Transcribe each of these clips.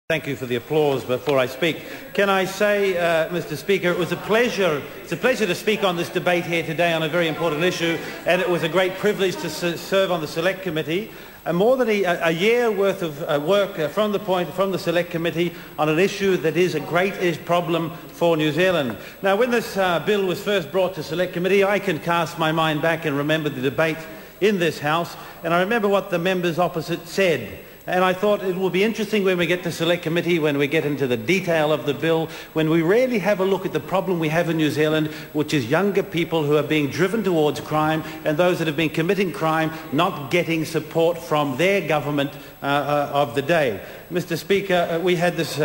Thank you for the applause before I speak. Can I say, Mr. Speaker, it's a pleasure to speak on this debate here today on a very important issue, and it was a great privilege to serve on the Select Committee. More than a year worth of work from the Select Committee on an issue that is a great problem for New Zealand. Now, when this bill was first brought to Select Committee, I can cast my mind back and remember the debate in this House, and I remember what the members opposite said. And I thought it will be interesting when we get to Select Committee, when we get into the detail of the bill, when we really have a look at the problem we have in New Zealand, which is younger people who are being driven towards crime and those that have been committing crime not getting support from their government of the day. Mr. Speaker, we had this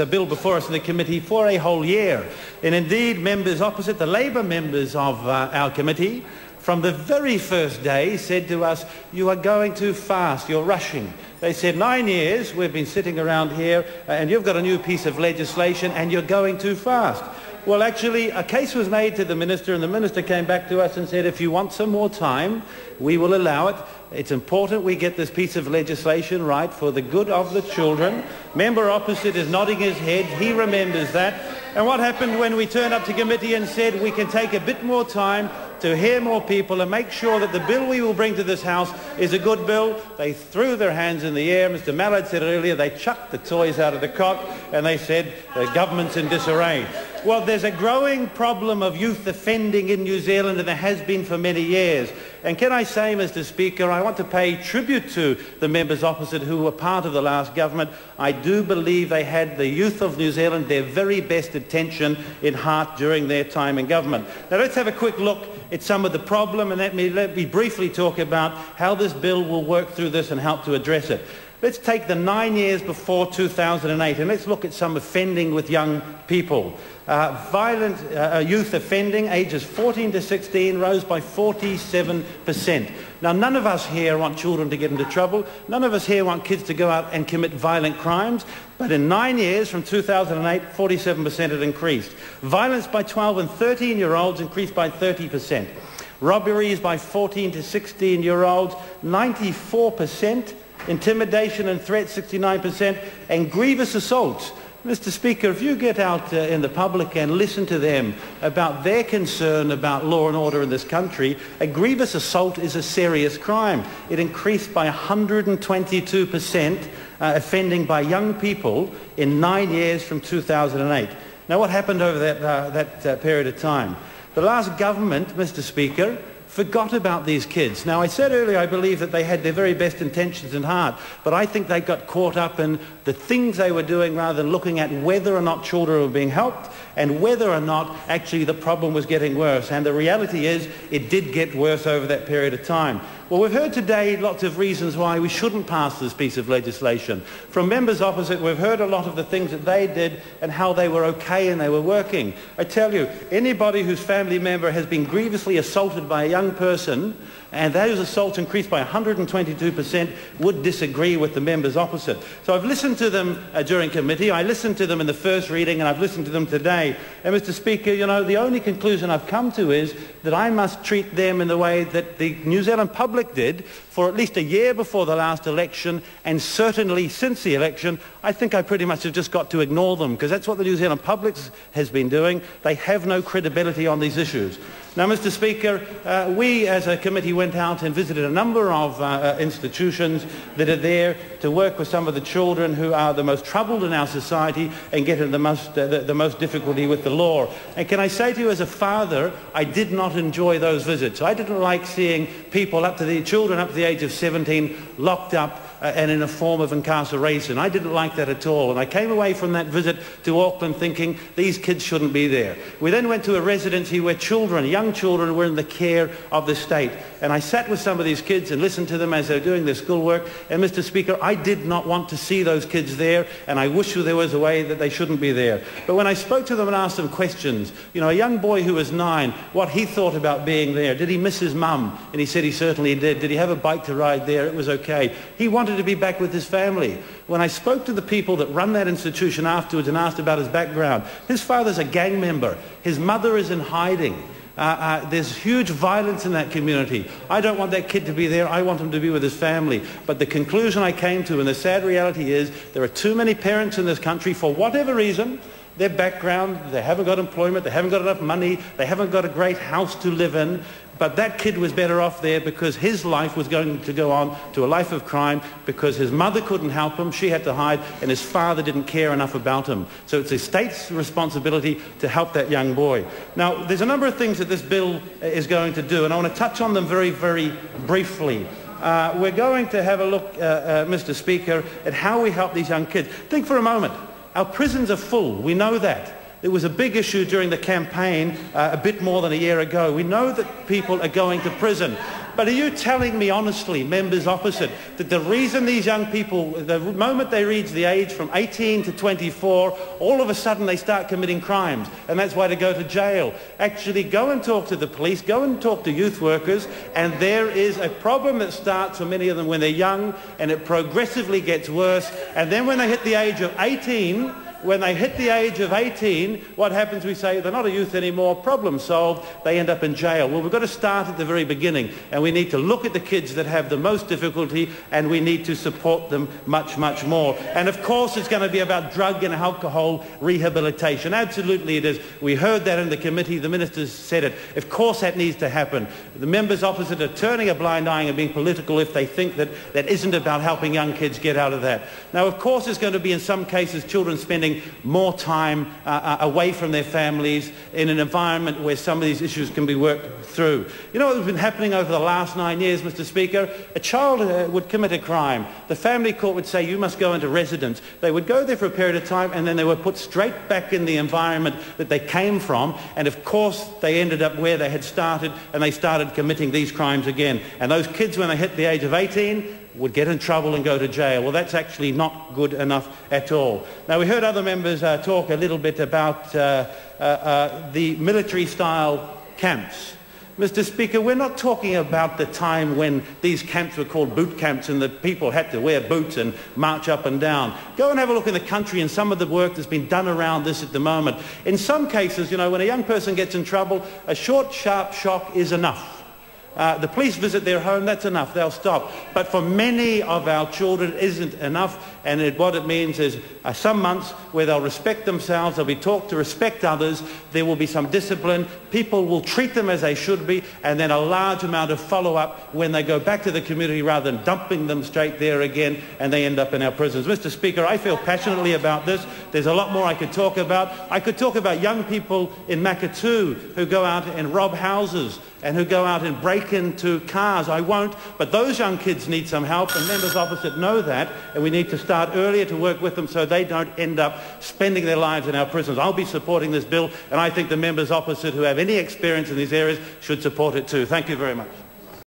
bill before us in the committee for a whole year. And indeed, members opposite, the Labour members of our committee, from the very first day said to us, "You are going too fast, you're rushing." They said, 9 years we've been sitting around here and you've got a new piece of legislation and you're going too fast. Well, actually, a case was made to the Minister, and the Minister came back to us and said, if you want some more time, we will allow it. It's important we get this piece of legislation right for the good of the children. Member opposite is nodding his head. He remembers that. And what happened when we turned up to committee and said we can take a bit more time to hear more people and make sure that the bill we will bring to this House is a good bill? They threw their hands in the air. Mr. Mallard said earlier they chucked the toys out of the cot and they said the government's in disarray. Well, there's a growing problem of youth offending in New Zealand, and there has been for many years. And can I say, Mr. Speaker, I want to pay tribute to the members opposite who were part of the last government. I do believe they had the youth of New Zealand their very best attention in heart during their time in government. Now let's have a quick look at some of the problem, and let me briefly talk about how this bill will work through this and help to address it. Let's take the 9 years before 2008 and let's look at some offending with young people. Violent youth offending, ages 14 to 16, rose by 47%. Now, none of us here want children to get into trouble. None of us here want kids to go out and commit violent crimes. But in 9 years, from 2008, 47% had increased. Violence by 12 and 13-year-olds increased by 30%. Robberies by 14 to 16-year-olds, 94%. Intimidation and threats, 69%, and grievous assaults. Mr. Speaker, if you get out in the public and listen to them about their concern about law and order in this country, a grievous assault is a serious crime. It increased by 122% offending by young people in 9 years from 2008. Now, what happened over that period of time? The last government, Mr. Speaker, forgot about these kids. Now, I said earlier I believe that they had their very best intentions in heart, but I think they got caught up in the things they were doing rather than looking at whether or not children were being helped and whether or not actually the problem was getting worse. And the reality is it did get worse over that period of time. Well, we've heard today lots of reasons why we shouldn't pass this piece of legislation. From members opposite, we've heard a lot of the things that they did and how they were okay and they were working. I tell you, anybody whose family member has been grievously assaulted by a young person, and those assaults increased by 122%, would disagree with the members opposite. So I've listened to them during committee, I listened to them in the first reading, and I've listened to them today. And Mr. Speaker, you know, the only conclusion I've come to is that I must treat them in the way that the New Zealand public did for at least a year before the last election, and certainly since the election. I think I pretty much have just got to ignore them, because that's what the New Zealand public has been doing. They have no credibility on these issues. Now, Mr. Speaker, we as a committee went out and visited a number of institutions that are there to work with some of the children who are the most troubled in our society and get in the most difficulty with the law. And can I say to you, as a father, I did not enjoy those visits. I didn't like seeing people children up to the age of 17 locked up and in a form of incarceration. I didn't like that at all. And I came away from that visit to Auckland thinking these kids shouldn't be there. We then went to a residency where young children were in the care of the state. And I sat with some of these kids and listened to them as they were doing their schoolwork. And Mr. Speaker, I did not want to see those kids there, and I wish there was a way that they shouldn't be there. But when I spoke to them and asked them questions, you know, a young boy who was 9, what he thought about being there. Did he miss his mum? And he said he certainly did. Did he have a bike to ride there? It was okay. He wanted to be back with his family. When I spoke to the people that run that institution afterwards and asked about his background, his father's a gang member. His mother is in hiding. There's huge violence in that community. I don't want that kid to be there. I want him to be with his family. But the conclusion I came to, and the sad reality is, there are too many parents in this country, for whatever reason, their background, they haven't got employment, they haven't got enough money, they haven't got a great house to live in, but that kid was better off there because his life was going to go on to a life of crime because his mother couldn't help him, she had to hide, and his father didn't care enough about him. So it's the state's responsibility to help that young boy. Now, there's a number of things that this bill is going to do, and I want to touch on them very, very briefly. We're going to have a look, Mr. Speaker, at how we help these young kids. Think for a moment. Our prisons are full. We know that. It was a big issue during the campaign a bit more than a year ago. We know that people are going to prison. But are you telling me honestly, members opposite, that the reason these young people, the moment they reach the age from 18 to 24, all of a sudden they start committing crimes, and that's why they go to jail? Actually, go and talk to the police, go and talk to youth workers, and there is a problem that starts for many of them when they're young, and it progressively gets worse, and then when they hit the age of 18, what happens? We say they're not a youth anymore, problem solved, they end up in jail. Well, we've got to start at the very beginning, and we need to look at the kids that have the most difficulty, and we need to support them much, much more. And of course it's going to be about drug and alcohol rehabilitation. Absolutely it is. We heard that in the committee, the ministers said it. Of course that needs to happen. The members opposite are turning a blind eye and being political if they think that that isn't about helping young kids get out of that. Now, of course there's going to be in some cases children spending more time away from their families in an environment where some of these issues can be worked through. You know what's been happening over the last 9 years, Mr. Speaker? A child would commit a crime. The family court would say, you must go into residence. They would go there for a period of time, and then they were put straight back in the environment that they came from, and of course they ended up where they had started, and they started committing these crimes again. And those kids, when they hit the age of 18, would get in trouble and go to jail. Well, that's actually not good enough at all. Now, we heard other members talk a little bit about the military-style camps. Mr. Speaker, we're not talking about the time when these camps were called boot camps and the people had to wear boots and march up and down. Go and have a look in the country and some of the work that's been done around this at the moment. In some cases, you know, when a young person gets in trouble, a short, sharp shock is enough. The police visit their home, that's enough, they'll stop. But for many of our children it isn't enough, and what it means is some months where they'll respect themselves, they'll be taught to respect others, there will be some discipline, people will treat them as they should be, and then a large amount of follow-up when they go back to the community rather than dumping them straight there again, and they end up in our prisons. Mr. Speaker, I feel passionately about this. There's a lot more I could talk about. I could talk about young people in Makatu who go out and rob houses and who go out and break into cars. I won't, but those young kids need some help, and members opposite know that, and we need to start earlier to work with them so they don't end up spending their lives in our prisons. I'll be supporting this bill, and I think the members opposite who have any experience in these areas should support it too. Thank you very much.